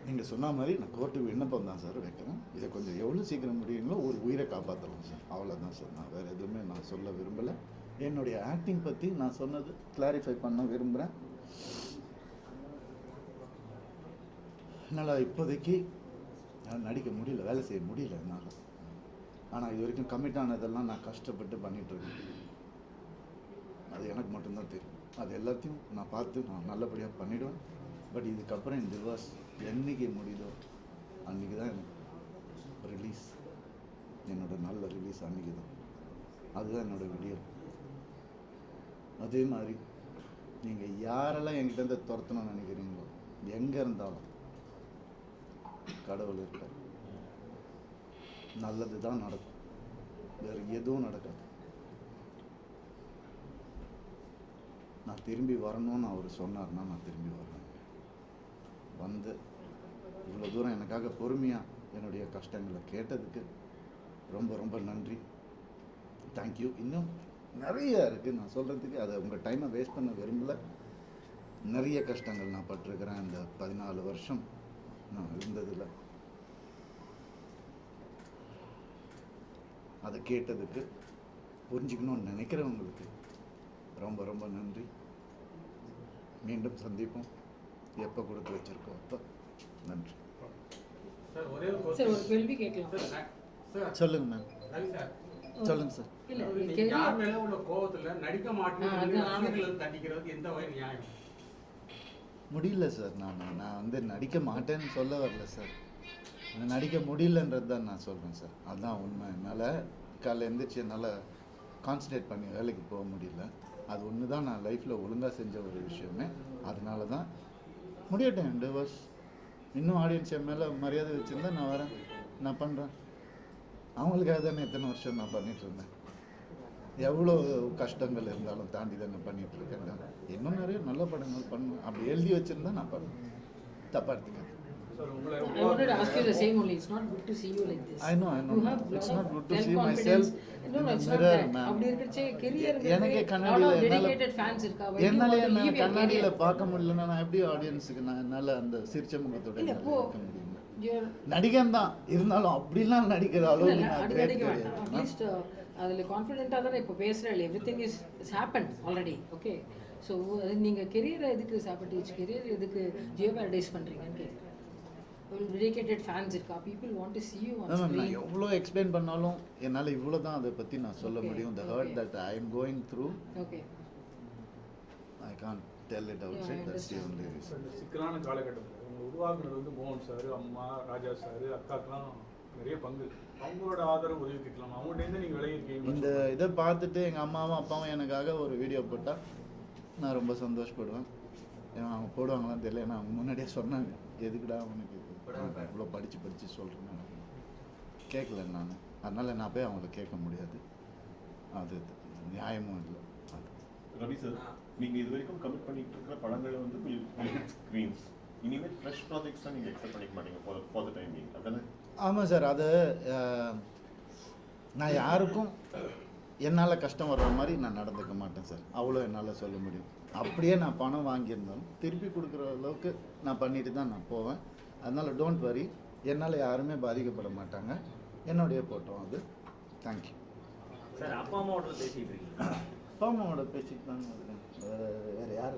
நீங்கள் சொன்ன மாதிரி நான் கோர்ட்டுக்கு விண்ணப்பம் தான் சார் வைக்கிறேன். இதை கொஞ்சம் எவ்வளோ சீக்கிரம் முடியுங்களோ ஒரு உயிரை காப்பாற்றலாம் சார். அவ்வளோதான் சார். நான் வேறு எதுவுமே நான் சொல்ல விரும்பலை. என்னுடைய ஆக்டிங் பற்றி நான் சொன்னது கிளாரிஃபை பண்ண விரும்புகிறேன். என்னால் இப்போதைக்கு நடிக்க முடியல, வேலை செய்ய முடியல என்னால். ஆனால் இது வரைக்கும் கமிட் ஆனதெல்லாம் நான் கஷ்டப்பட்டு பண்ணிகிட்ருக்கேன். அது எனக்கு மட்டும்தான் தெரியும். அது எல்லாத்தையும் நான் பார்த்து நான் நல்லபடியாக பண்ணிவிடுவேன். பட் இதுக்கப்புறம் இந்த டிவோர்ஸ் என்றைக்கு முடியுதோ அன்றைக்கி தான் எனக்கு ரிலீஸ். என்னோட நல்ல ரிலீஸ் அன்றைக்கி தான். அதுதான் என்னோடய வீடியோ. அதே மாதிரி நீங்கள் யாரெல்லாம் என்கிட்ட துரத்தணும்னு நினைக்கிறீங்களோ, எங்கே இருந்தாலும் கடவுள் இருக்கார். நல்லது தான் நடக்கும், வேறு எதுவும் நடக்காது. நான் திரும்பி வரணும்னு அவர் சொன்னார்னா நான் திரும்பி வரேன். வந்து இவ்வளோ தூரம் எனக்காக பொறுமையாக என்னுடைய கஷ்டங்களை கேட்டதுக்கு ரொம்ப ரொம்ப நன்றி. தேங்க்யூ. இன்னும் நிறைய இருக்குது நான் சொல்கிறதுக்கு. அதை உங்கள் டைமை வேஸ்ட் பண்ண விரும்பலை. நிறைய கஷ்டங்கள் நான் பட்டிருக்கிறேன் இந்த 14 வருஷம் நான் இருந்ததில். அதை கேட்டதுக்கு, புரிஞ்சுக்கணும்னு நினைக்கிறவங்களுக்கு ரொம்ப ரொம்ப நன்றி. மீண்டும் சந்திப்போம். எப்போ கொடுத்து வச்சிருக்கோம் அப்போ. நன்றி. சார் ஒரு கேள்வி கேட்கலாம். சொல்லுங்க மேம். ரவி சார், சொல்லுங்க சார். இல்ல நீங்க career- யார் மேல உள்ள கோவத்துல நடிக்க மாட்டேன்னு அது சொல்லி நானும் ரசிகர்கள் வந்து தண்டிக்கிறது எந்த வகை நியாயம்? முடியல சார். நான் வந்து நடிக்க மாட்டேன்னு சொல்ல வரல சார். எனக்கு நடிக்க முடியலன்றது தான் நான் சொல்கிறேன் சார். அதுதான் உண்மை. என்னால் காலைல எழுந்திரிச்சு என்னால் கான்சன்ட்ரேட் பண்ணி வேலைக்கு போக முடியல. அது ஒன்று தான் நான் லைஃப்பில் ஒழுங்காக செஞ்ச ஒரு விஷயமே. அதனால தான் முடியட்டும் டிவோர்ஸ். இன்னும் ஆடியன்ஸ் என் மேலே மரியாதை வச்சுருந்தா நான் வரேன், நான் பண்ணுறேன். அவங்களுக்காக தானே இத்தனை வருஷம் நான் பண்ணிட்டு இருந்தேன். எவ்வளோ கஷ்டங்கள் இருந்தாலும் தாண்டி தான் நான் பண்ணிட்டு இருக்கேன். இன்னும் நிறைய நல்ல படங்கள் பண்ணுவேன். அப்படி எழுதி வச்சிருந்தா நான் பண்ணுவேன். தப்பா எடுத்துக்காது. சார் உங்களை I wanted to ask you the same only. It's not good to see you like this. I know. You have It's lot not of good to see self-confidence. myself No, in the it's not mirror, that. ma'am. அப்படி இருக்கச்சே career எனக்கே lot கண்ணாடியில் of dedicated fans இருக்கா. Why do you என்னாலே want to என்ன leave your கண்ணாடியில் career? பார்க்க முடியலன்னா நான் எப்படி ஆடியன்ஸுக்கு நான் என்னால் அந்த சிரிச்ச முகத்தோட இல்ல, என்னால இப்போ இருக்க முடியும்? You're நடிகன் தான் இருந்தாலும் அப்படிலாம் நடிக்கிற இல்ல, அளவுக்கு இல்ல, நான் அது great நடிக்க கிடையாது. வேண்டாம். At least அதில் கான்ஃபிடென்ட்டாக தானே இப்போ பேசுகிறேன். Everything is happen already. Okay, so நீங்கள் கெரியரை எதுக்கு சாப்பிட்டு கெரியர் எதுக்கு ஜியோ பேரடைஸ் பண்ணுறீங்கன்னு கேட்குறேன். டெடிகேட்டட் ஃபேன்ஸ் இருக்கா? People want to see you on நான் screen. எவ்வளோ எக்ஸ்பிளைன் பண்ணாலும் என்னால் இவ்வளோ தான் அதை பற்றி நான் சொல்ல Okay, முடியும். The hurt okay. that I am going through, okay, I can't tell it outside. I That's the understand. only reason. இந்த சிக்கலான காலகட்டத்தில் உங்களை உருவாக்குனது வந்து மோகன் சார், அம்மா, ராஜா சார், அக்காக்கெல்லாம் நிறைய பங்கு. அவங்களோட ஆதரவு உதவி கேட்கலாம். அவங்கள்ட்டேருந்து நீங்கள் விலகிருக்கீங்க. இந்த இதை பார்த்துட்டு எங்கள் அம்மாவும் அப்பாவும் எனக்காக ஒரு வீடியோ போட்டால் நான் ரொம்ப சந்தோஷப்படுவேன். ஏன்னா அவங்க போடுவாங்களான்னு தெரியல. ஏன்னா அவங்க முன்னாடியே சொன்னாங்க, எதுக்குடா அவனுக்கு இவ்வளோ படித்து சொல்கிறேன்னு கேட்கல நான். அதனால் நான் போய் அவங்கள கேட்க முடியாது. அது நியாயமும் இல்லை. ரவி சார், நீங்க இது வரைக்கும் கமிட் பண்ணிட்டு இருக்கிற படங்களை வந்து ஸ்க்ரீன்ஸ், இனிமேல் ஃப்ரெஷ் ப்ராஜெக்ட்ஸ் தான் நீங்க எக்ஸ்பெக்ட் பண்ணிக்க மாட்டீங்க ஃபார் த டைம் பீயிங், அதானே? ஆமாம் சார். அது நான் யாருக்கும் என்னால் கஷ்டம் வர்ற மாதிரி நான் நடந்துக்க மாட்டேன் சார். அவ்வளோ என்னால் சொல்ல முடியும். அப்படியே நான் பணம் வாங்கியிருந்தாலும் திருப்பி கொடுக்குற அளவுக்கு நான் பண்ணிட்டு தான் நான் போவேன். அதனால் டோன்ட் வரி, என்னால் யாருமே பாதிக்கப்பட மாட்டாங்க. என்னுடைய போட்டோம் அது. Thank you sir. அப்பா அம்மாவோட பேசிட்டு இருக்கீங்க. அப்பா அம்மாவோட பேசிட்டு தாங்க இருக்கேன். வேறு யார்